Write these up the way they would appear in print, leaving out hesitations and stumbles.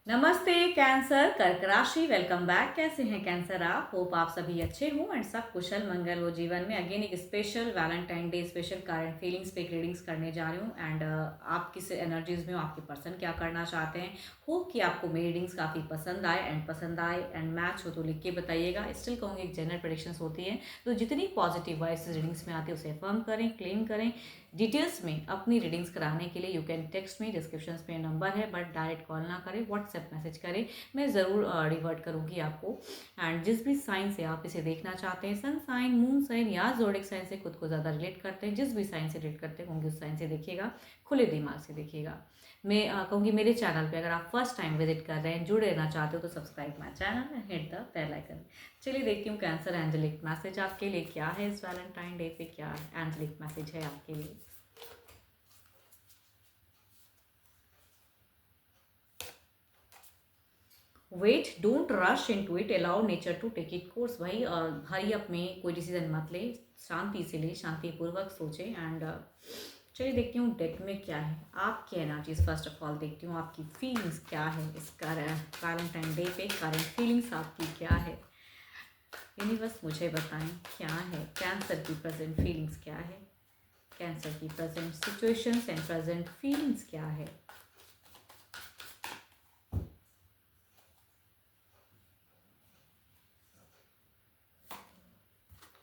नमस्ते कैंसर कर्क राशि, वेलकम बैक। कैसे हैं कैंसर आप? होप आप सभी अच्छे हो एंड सब कुशल मंगल हो जीवन में। अगेन एक special Valentine day special current feelings पे रीडिंग्स करने जा रही हूँ एंड आप किस एनर्जीज में हो, आपके पर्सन क्या करना चाहते हैं। होप कि आपको मेरी रीडिंग्स काफ़ी पसंद आए एंड मैच हो तो लिख के बताइएगा। स्टिल कहूँगी एक जनरल प्रेडिक्शंस होती है, तो जितनी पॉजिटिव वाइज रीडिंग्स में आती है उसे अफर्म करें, क्लेम करें। डिटेल्स में अपनी रीडिंग्स कराने के लिए you can text me, description में नंबर है, बट डायरेक्ट कॉल ना करें, व्हाट्सएप मैसेज करें, मैं ज़रूर रिवर्ट करूँगी आपको। एंड जिस भी साइन से आप इसे देखना चाहते हैं, सन साइन, मून साइन या जोडिक साइन से खुद को ज़्यादा रिलेट करते हैं, जिस भी साइन से रिलेट करते होंगे उस साइन से देखिएगा, खुले दिमाग से देखिएगा। मैं कहूँगी मेरे चैनल पे अगर आप फर्स्ट टाइम विजिट कर रहे हैं, जुड़े रहना चाहते हो तो subscribe my channel and hit the bell icon. चलिए देखती हूँ कैंसर एंजेलिक मैसेज आपके लिए क्या है इस वैलेंटाइन डे पे, क्या एंजेलिक मैसेज है आपके लिए। Wait, don't rush into it, allow nature to take it course. भाई हरी अप में कोई डिसीजन मत ले, शांति से ले, शांतिपूर्वक सोचे एंड चलिए देखती हूँ डेक में क्या है आपकी एनर्जीज। फर्स्ट ऑफ ऑल देखती हूँ आपकी फीलिंग्स क्या है इस वैलेंटाइन डे पे, करंट फीलिंग्स आपकी क्या है। यूनिवर्स मुझे बताएं क्या है कैंसर की प्रेजेंट फीलिंग्स, क्या है कैंसर की present situations and present feelings क्या है।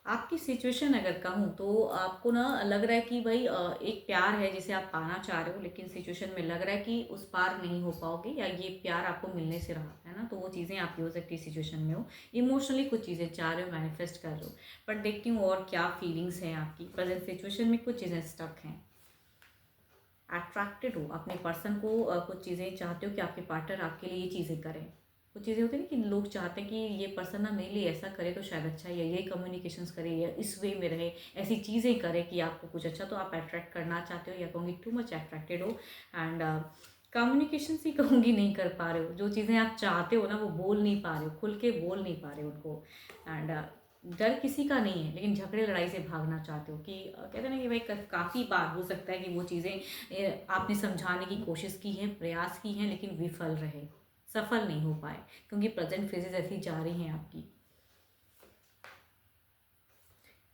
आपकी सिचुएशन अगर कहूँ तो आपको ना लग रहा है कि भाई एक प्यार है जिसे आप पाना चाह रहे हो, लेकिन सिचुएशन में लग रहा है कि उस पार नहीं हो पाओगे या ये प्यार आपको मिलने से रहा है ना, तो वो चीज़ें आपकी हो सकती है सिचुएशन में हो। इमोशनली कुछ चीज़ें चाह रहे हो, मैनिफेस्ट कर रहे हो, बट देखती हूँ और क्या फीलिंग्स हैं आपकी प्रेजेंट सिचुएशन में। कुछ चीज़ें स्टक हैं, अट्रैक्टेड हो अपने पर्सन को, कुछ चीज़ें चाहते हो कि आपके पार्टनर आपके लिए ये चीज़ें करें। कुछ चीज़ें होती है ना कि लोग चाहते हैं कि ये पर्सन ना मेरे लिए ऐसा करे तो शायद अच्छा है, या ये कम्युनिकेशंस करे या इस वे में रहे, ऐसी चीज़ें करे कि आपको कुछ अच्छा, तो आप अट्रैक्ट करना चाहते हो या कहूँगी टू मच अट्रैक्टेड हो एंड कम्युनिकेशन ही कहूँगी नहीं कर पा रहे हो। जो चीज़ें आप चाहते हो ना वो बोल नहीं पा रहे हो, खुल के बोल नहीं पा रहे हो उनको एंड डर किसी का नहीं है, लेकिन झगड़े लड़ाई से भागना चाहते हो कि कहते हैं ना कि भाई काफ़ी बार हो सकता है कि वो चीज़ें आपने समझाने की कोशिश की है, प्रयास की हैं, लेकिन विफल रहे, सफल नहीं हो पाए, क्योंकि प्रेजेंट फेजेस ऐसी जा रही हैं आपकी।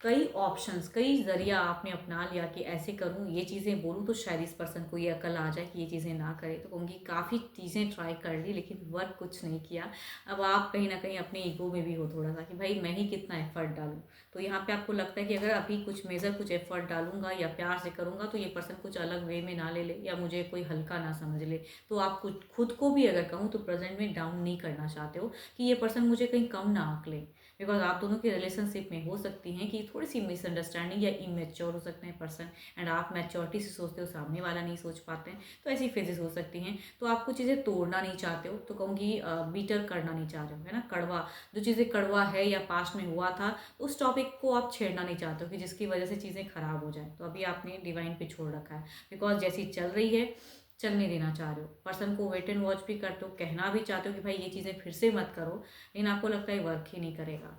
कई ऑप्शंस, कई जरिया आपने अपना लिया कि ऐसे करूं, ये चीज़ें बोलूं तो शायद इस पर्सन को ये अकल आ जाए कि ये चीज़ें ना करे, तो कहूँगी काफ़ी चीज़ें ट्राई कर ली लेकिन वर्क कुछ नहीं किया। अब आप कहीं ना कहीं अपने ईगो में भी हो थोड़ा सा कि भाई मैं ही कितना एफर्ट डालूं, तो यहाँ पे आपको लगता है कि अगर अभी कुछ मेजर कुछ एफर्ट डालूंगा या प्यार से करूंगा तो ये पर्सन कुछ अलग वे में ना ले ले या मुझे कोई हल्का ना समझ ले। तो आप खुद को भी अगर कहूँ तो प्रेजेंट में डाउन नहीं करना चाहते हो कि ये पर्सन मुझे कहीं कम ना आंक ले, बिकॉज आप दोनों की रिलेशनशिप में हो सकती हैं कि थोड़ी सी मिसअंडरस्टैंडिंग या इमेच्योर हो सकते हैं पर्सन एंड आप मैच्योरिटी से सोचते हो, सामने वाला नहीं सोच पाते हैं, तो ऐसी फेजेस हो सकती हैं। तो आप कुछ चीज़ें तोड़ना नहीं चाहते हो, तो कहूँगी बीटर करना नहीं चाह रहे हो, है ना, कड़वा, जो चीज़ें कड़वा है या पास्ट में हुआ था उस टॉपिक को आप छेड़ना नहीं चाहते हो कि जिसकी वजह से चीज़ें खराब हो जाए, तो अभी आपने डिवाइन पे छोड़ रखा है, बिकॉज जैसी चल रही है चलने देना चाह रहे हो। पर्सन को वेट एंड वॉच भी करते हो, कहना भी चाहते हो कि भाई ये चीज़ें फिर से मत करो, लेकिन आपको लगता है वर्क ही नहीं करेगा।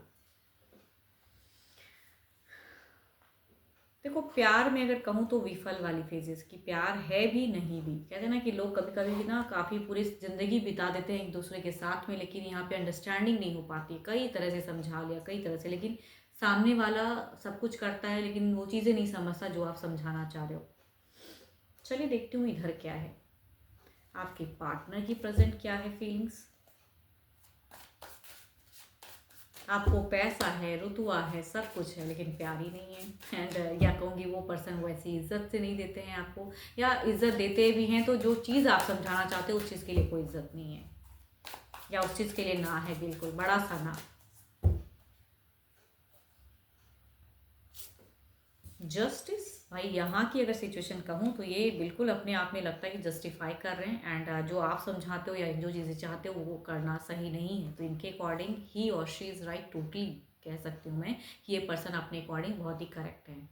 देखो प्यार में अगर कहूँ तो विफल वाली फेजेस की प्यार है भी नहीं भी, कहते हैं ना कि लोग कभी कभी ना काफ़ी पूरी ज़िंदगी बिता देते हैं एक दूसरे के साथ में, लेकिन यहाँ पे अंडरस्टैंडिंग नहीं हो पाती, कई तरह से समझा लिया कई तरह से, लेकिन सामने वाला सब कुछ करता है लेकिन वो चीज़ें नहीं समझता जो आप समझाना चाह रहे हो। चलिए देखती हूँ इधर क्या है, आपके पार्टनर की प्रेजेंट क्या है फीलिंग्स। आपको पैसा है, रुतबा है, सब कुछ है, लेकिन प्यार ही नहीं है एंड या कहूँगी वो पर्सन वैसी इज्जत से नहीं देते हैं आपको, या इज्जत देते भी हैं तो जो चीज़ आप समझाना चाहते हो उस चीज़ के लिए कोई इज्जत नहीं है, या उस चीज़ के लिए ना है, बिल्कुल बड़ा सा ना। जस्टिस, भाई यहाँ की अगर सिचुएशन कहूँ तो ये बिल्कुल अपने आप में लगता है कि जस्टिफाई कर रहे हैं एंड जो आप समझाते हो या जो चीज़ें चाहते हो वो करना सही नहीं है, तो इनके अकॉर्डिंग ही और शी इज़ राइट, टोटली कह सकती हूँ मैं कि ये पर्सन अपने अकॉर्डिंग बहुत ही करेक्ट है।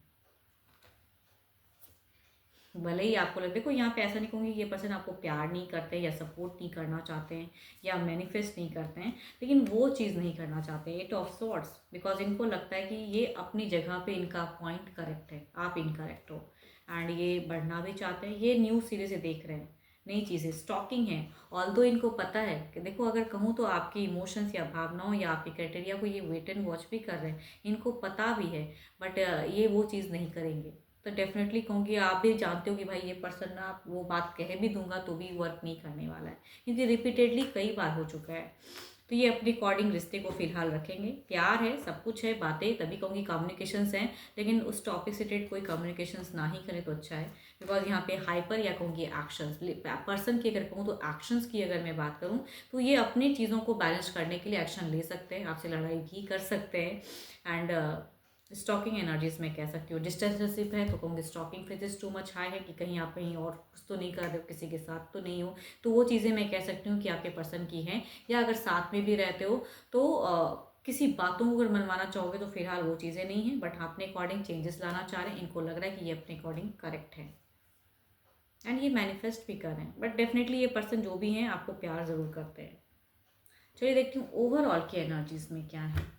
भले ही आपको लगे, देखो यहाँ पे ऐसा नहीं कहूँगी ये पर्सन आपको प्यार नहीं करते या सपोर्ट नहीं करना चाहते हैं या मैनिफेस्ट नहीं करते हैं, लेकिन वो चीज़ नहीं करना चाहते, एट ऑफ सॉर्ट्स, बिकॉज इनको लगता है कि ये अपनी जगह पे इनका पॉइंट करेक्ट है, आप इनकरेक्ट हो एंड ये बढ़ना भी चाहते हैं, ये न्यू सिरे से देख रहे हैं नई चीज़ें स्टॉकिंग है। ऑल्दो इनको पता है कि देखो, अगर कहूँ तो आपकी इमोशंस या भावनाओं या आपके क्राइटेरिया को ये वेट एंड वॉच भी कर रहे हैं, इनको पता भी है, बट ये वो चीज़ नहीं करेंगे। तो डेफिनेटली कहूँगी, आप भी जानते हो कि भाई ये पर्सन ना, वो बात कह भी दूंगा तो भी वर्क नहीं करने वाला है, क्योंकि रिपीटेडली कई बार हो चुका है। तो ये अपने अकॉर्डिंग रिश्ते को फिलहाल रखेंगे, प्यार है, सब कुछ है, बातें, तभी कहूँगी कम्युनिकेशंस हैं, लेकिन उस टॉपिक से रिलेटेड कोई कम्युनिकेशंस ना ही करें तो अच्छा है। बिकॉज यहाँ पे हाइपर या कहूँगी एक्शंस, पर्सन की अगर कहूँ तो एक्शंस की अगर मैं बात करूँ तो ये अपनी चीज़ों को बैलेंस करने के लिए एक्शन ले सकते हैं, आपसे लड़ाई भी कर सकते हैं। एंड स्टॉकिंग एनर्जीज में कह सकती हूँ, डिस्टेंसशिप है तो कहूँगी stalking phases too much high है, कि कहीं आप कहीं और कुछ तो नहीं कर रहे हो, किसी के साथ तो नहीं हो, तो वो चीज़ें मैं कह सकती हूँ कि आपके पर्सन की हैं। या अगर साथ में भी रहते हो तो किसी बातों को अगर मनवाना चाहोगे तो फिलहाल वो चीज़ें नहीं हैं, बट अपने अकॉर्डिंग चेंजेस लाना चाह रहे हैं, इनको लग रहा है कि ये अपने अकॉर्डिंग करेक्ट है एंड ये मैनिफेस्ट भी कर रहे हैं। बट डेफिनेटली ये पर्सन जो भी हैं आपको प्यार ज़रूर करते हैं। चलिए देखती हूँ ओवरऑल की एनर्जीज में क्या है।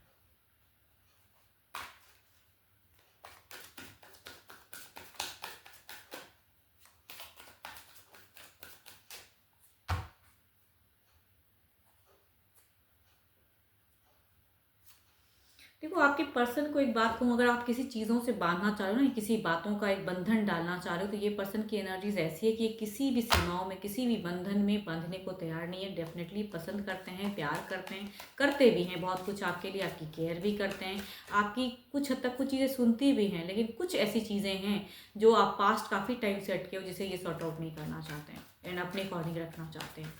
देखो, आपके पर्सन को एक बात कहूँ, अगर आप किसी चीज़ों से बांधना चाह रहे हो ना, किसी बातों का एक बंधन डालना चाह रहे हो, तो ये पर्सन की एनर्जीज ऐसी है कि ये किसी भी सीमाओं में, किसी भी बंधन में बंधने को तैयार नहीं है। डेफिनेटली पसंद करते हैं, प्यार करते हैं, करते भी हैं बहुत कुछ आपके लिए, आपकी केयर भी करते हैं, आपकी कुछ हद तक कुछ चीज़ें सुनती भी हैं, लेकिन कुछ ऐसी चीज़ें हैं जो आप पास्ट काफ़ी टाइम से अटके हो, जिसे ये सॉर्ट आउट नहीं करना चाहते हैं एंड अपने अकॉर्डिंग रखना चाहते हैं।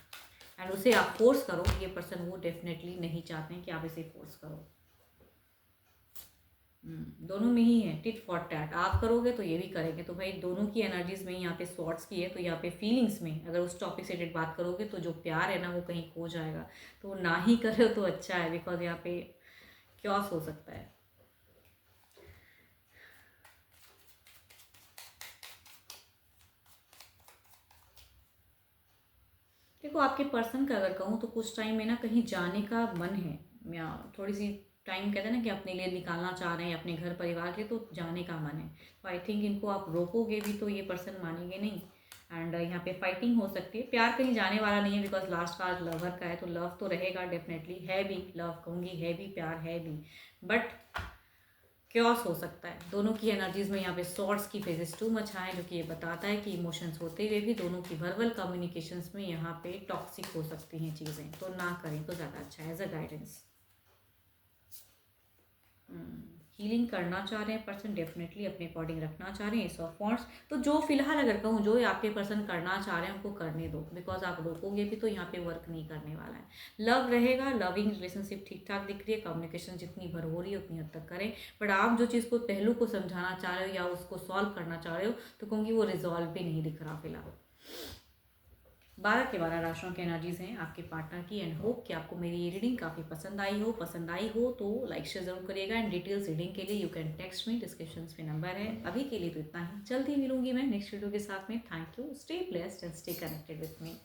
एंड उसे आप फोर्स करो, ये पर्सन वो डेफिनेटली नहीं चाहते हैं कि आप इसे फोर्स करो। दोनों में ही है, टिट फॉर टैट, आप करोगे तो ये भी करेंगे, तो भाई दोनों की एनर्जीज में यहाँ पे स्वॉर्ड्स की है, तो यहाँ पे फीलिंग्स में अगर उस टॉपिक से रिलेटेड बात करोगे तो जो प्यार है ना वो कहीं खो जाएगा, तो ना ही करो तो अच्छा है, बिकॉज यहाँ पे क्योस हो सकता है। देखो, आपके पर्सन का अगर कहूँ तो कुछ टाइम में ना कहीं जाने का मन है, या थोड़ी सी टाइम कहते हैं ना कि अपने लिए निकालना चाह रहे हैं, अपने घर परिवार के, तो जाने का मन है। तो आई थिंक इनको आप रोकोगे भी तो ये पर्सन मानेंगे नहीं, एंड यहाँ पे फाइटिंग हो सकती है। प्यार कहीं जाने वाला नहीं है, बिकॉज लास्ट कार्ड लवर का है, तो लव तो रहेगा डेफिनेटली, है भी लव कहूँगी, है भी प्यार, है भी, बट क्योस हो सकता है। दोनों की एनर्जीज में यहाँ पे सॉर्ट्स की फेजेस टू मच है, जो कि ये बताता है कि इमोशंस होते हुए भी दोनों की वर्बल कम्युनिकेशंस में यहाँ पे टॉक्सिक हो सकती हैं चीज़ें, तो ना करें तो ज़्यादा अच्छा है एज अ गाइडेंस। हीलिंग करना चाह रहे हैं पर्सन, डेफिनेटली अपने अकॉर्डिंग रखना चाह रहे हैं एस ऑफ वॉन्ड्स, तो जो फिलहाल अगर कहूँ जो आपके पर्सन करना चाह रहे हैं उनको करने दो, बिकॉज आप रोकोगे भी तो यहाँ पे वर्क नहीं करने वाला है। लव रहेगा, लविंग रिलेशनशिप ठीक ठाक दिख रही है, कम्युनिकेशन जितनी भर हो रही है उतनी हद तक करें, बट आप जो चीज़ को पहलू को समझाना चाह रहे हो या उसको सॉल्व करना चाह रहे हो तो कहूँगी वो रिजॉल्व भी नहीं दिख रहा फिलहाल। 12 के 12 राशियों की एनर्जीज हैं आपके पार्टनर की, एंड होप कि आपको मेरी ये रीडिंग काफ़ी पसंद आई हो तो लाइक शेयर जरूर करिएगा, एंड डिटेल्स रीडिंग के लिए you can text me, description में नंबर है। अभी के लिए तो इतना ही, जल्दी मिलूंगी मैं नेक्स्ट वीडियो के साथ में। Thank you, stay blessed and stay connected with me.